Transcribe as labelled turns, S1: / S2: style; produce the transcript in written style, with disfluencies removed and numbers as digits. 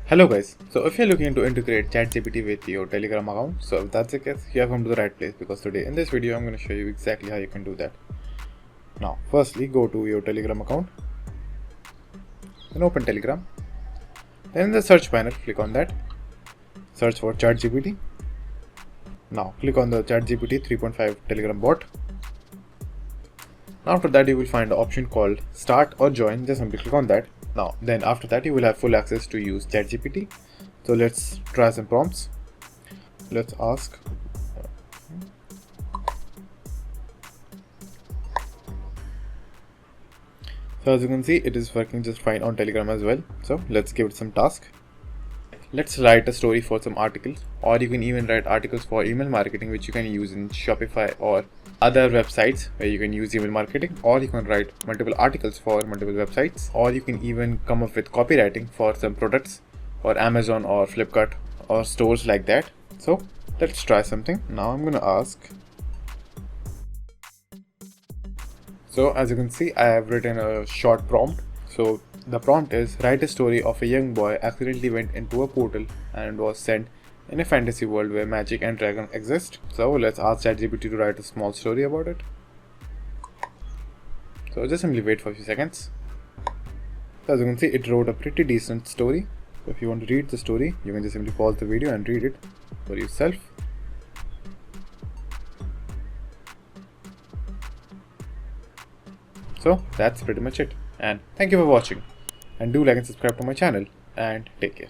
S1: Hello guys, so if you're looking to integrate ChatGPT with your Telegram account, so if that's the case, you have come to the right place because today in this video I'm going to show you exactly how you can do that. Now, firstly go to your Telegram account, then open Telegram, then in the search panel click on that, search for ChatGPT. Now click on the ChatGPT 3.5 Telegram bot. After that you will find the option called start or join, just simply click on that. Now then after that you will have full access to use ChatGPT. So let's try some prompts. Let's ask so as you can see it is working just fine on Telegram as well. So let's give it some task. Let's write a story for some articles, or you can even write articles for email marketing, which you can use in Shopify or other websites where you can use email marketing, or you can write multiple articles for multiple websites, or you can even come up with copywriting for some products for Amazon or Flipkart or stores like that. So let's try something. Now I'm gonna ask. So as you can see, I have written a short prompt. So the prompt is write a story of a young boy accidentally went into a portal and was sent in a fantasy world where magic and dragons exist. So let's ask ChatGPT to write a small story about it. So just simply wait for a few seconds. So as you can see, it wrote a pretty decent story. So if you want to read the story, you can just simply pause the video and read it for yourself. So that's pretty much it, and thank you for watching, and do like and subscribe to my channel, and take care.